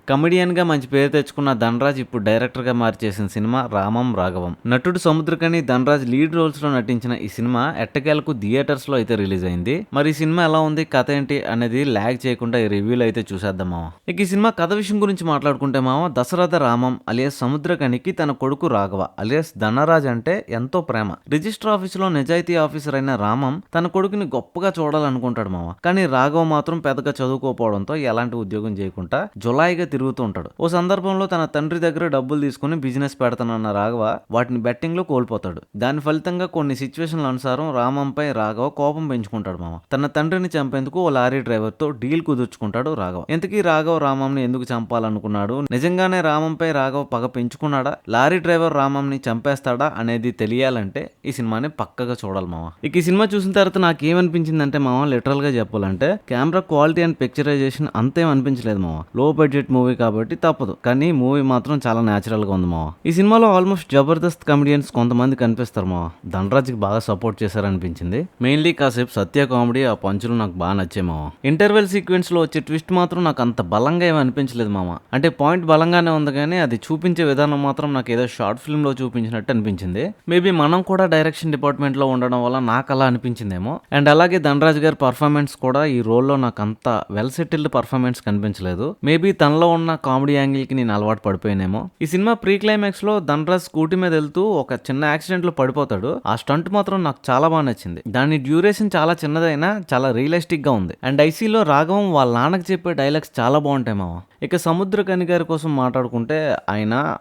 Comedian గా మంచి పేరు తెచ్చుకున్న ధనరాజ్ ఇప్పుడు డైరెక్టర్ గా మార్చేసిన సినిమా రామం రాఘవం. నటుడు సముద్రకని ధనరాజ్ లీడ్ రోల్స్ లో నటించిన ఈ సినిమా ఎట్టకేలకు థియేటర్స్ లో అయితే రిలీజ్ అయింది. మరి ఈ సినిమా ఎలా ఉంది, కథ ఏంటి అనేది లాగ్ చేయకుండా ఈ రివ్యూలు అయితే చూసేద్దాం మామ. ఇక ఈ సినిమా కథ విషయం గురించి మాట్లాడుకుంటే మామ, దశరథ రామం అలియాస్ సముద్రకనికి తన కొడుకు రాఘవ అలియాస్ ధనరాజ్ అంటే ఎంతో ప్రేమ. రిజిస్టర్ ఆఫీస్ లో నిజాయితీ ఆఫీసర్ అయిన రామం తన కొడుకుని గొప్పగా చూడాలనుకుంటాడు మామ. కానీ రాఘవ మాత్రం పెద్దగా చదువుకోపోవడంతో ఎలాంటి ఉద్యోగం చేయకుండా జులాయిగా తిరుగుతూ ఉంటాడు. ఓ సందర్భంలో తన తండ్రి దగ్గర డబ్బులు తీసుకుని బిజినెస్ పెడతానన్న రాఘవ వాటిని బెట్టింగ్ లో కోల్పోతాడు. దాని ఫలితంగా కొన్ని సిచ్యువేషన్ల అనుసారం రామంపై రాఘవ కోపం పెంచుకుంటాడు మామ. తన తండ్రిని చంపేందుకు ఓ లారీ డ్రైవర్ తో డీల్ కుదుర్చుకుంటాడు రాఘవ. ఇంతకీ రాఘవ రామంని ఎందుకు చంపాలనుకున్నాడు, నిజంగానే రామంపై రాఘవ పగ పెంచుకున్నాడా, లారీ డ్రైవర్ రామంని చంపేస్తాడా అనేది తెలియాలంటే ఈ సినిమాని పక్కగా చూడాలి మామ. ఇక ఈ సినిమా చూసిన తర్వాత నాకు ఏమనిపించిందంటే మామ, లిటరల్ గా చెప్పాలంటే కెమెరా క్వాలిటీ అండ్ పిక్చరైజేషన్ అంతేం అనిపించలేదు మామ. లో బడ్జెట్ మూవీ కాబట్టి తప్పదు, కానీ మూవీ మాత్రం చాలా న్యాచురల్ గా ఉంది మావ. ఈ సినిమాలో ఆల్మోస్ట్ జబర్దస్త్ కమెడియన్స్ కొంతమంది కనిపిస్తారు మావ. ధనరాజ్ కి బాగా సపోర్ట్ చేశారనిపించింది. మెయిన్లీ కాసేపు సత్య కామెడీ, ఆ పంచులు నాకు బాగా నచ్చాయి మావ. ఇంటర్వెల్ సీక్వెన్స్ లో వచ్చే ట్విస్ట్ మాత్రం నాకు అంత బలంగా ఏమి అనిపించలేదు మామ. అంటే పాయింట్ బలంగానే ఉంది, కానీ అది చూపించే విధానం మాత్రం నాకు ఏదో షార్ట్ ఫిల్మ్ లో చూపించినట్టు అనిపించింది. మేబీ మనం కూడా డైరెక్షన్ డిపార్ట్మెంట్ లో ఉండడం వల్ల నాకు అలా అనిపించిందేమో. అండ్ అలాగే ధనరాజ్ గారి పర్ఫార్మెన్స్ కూడా ఈ రోల్లో నాకు అంత వెల్ సెటిల్డ్ పర్ఫార్మెన్స్ కనిపించలేదు. మేబీ తనలో ఉన్న కామెడీ యాంగిల్ కి నేను అలవాటు పడిపోయానేమో. ఈ సినిమా ప్రీ క్లైమాక్స్ లో ధనరాజ్ స్కూటీ మీద వెళ్తూ ఒక చిన్న యాక్సిడెంట్ లో పడిపోతాడు. ఆ స్టంట్ మాత్రం నాకు చాలా బాగా నచ్చింది. దాని డ్యూరేషన్ చాలా చిన్నదైనా చాలా రియలిస్టిక్ గా ఉంది. అండ్ ఐసీలో రాఘవం వాళ్ళ నాన్నకి చెప్పే డైలాగ్స్ చాలా బాగుంటాయి మామ. ఇక సముద్రకని గారి కోసం మాట్లాడుకుంటే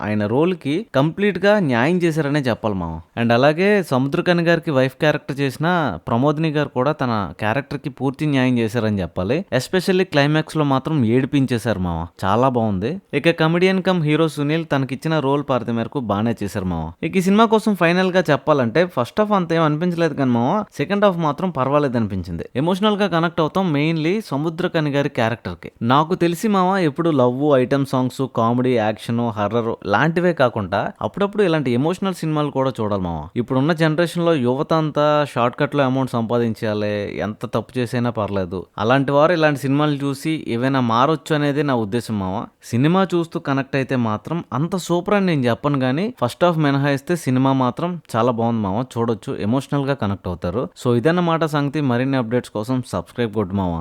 ఆయన రోల్ కి కంప్లీట్ గా న్యాయం చేశారనే చెప్పాలి మామ. అండ్ అలాగే సముద్రకని గారికి వైఫ్ క్యారెక్టర్ చేసిన ప్రమోదిని గారు కూడా తన క్యారెక్టర్ కి పూర్తి న్యాయం చేశారని చెప్పాలి. ఎస్పెషల్లీ క్లైమాక్స్ లో మాత్రం ఏడిపించేశారు మామ, చాలా బాగుంది. ఇక కమెడియన్ కమ్ హీరో సునీల్ తనకిచ్చిన రోల్ పరిధి మేరకు బాగానే చేశారు మామ. ఇక ఈ సినిమా కోసం ఫైనల్ గా చెప్పాలంటే ఫస్ట్ హాఫ్ అంతేం అనిపించలేదు కానీ మామ, సెకండ్ హాఫ్ మాత్రం పర్వాలేదు అనిపించింది. ఎమోషనల్ గా కనెక్ట్ అవుతాం మెయిన్లీ సముద్రకని గారి క్యారెక్టర్ కి. నాకు తెలిసి మామ ఎప్పుడు love, item songs, comedy, action, horror లాంటివే కాకుండా అప్పుడప్పుడు ఇలాంటి ఎమోషనల్ సినిమాలు కూడా చూడాలి మామ. ఇప్పుడున్న జనరేషన్ లో యువత అంతా షార్ట్ కట్ లో అమౌంట్ సంపాదించాలి, ఎంత తప్పు చేసైనా పర్లేదు. అలాంటి వారు ఇలాంటి సినిమాలు చూసి ఏవైనా మారొచ్చు అనేది నా ఉద్దేశం మామ. సినిమా చూస్తూ కనెక్ట్ అయితే మాత్రం అంత సూపర్ అని నేను చెప్పను, కానీ ఫస్ట్ హాఫ్ మినహాయిస్తే సినిమా మాత్రం చాలా బాగుంది మామ, చూడొచ్చు, ఎమోషనల్ గా కనెక్ట్ అవుతారు. సో ఇదన్నమాట సంగతి. మరిన్ని అప్డేట్స్ కోసం సబ్స్క్రైబ్ కొట్టు మామ.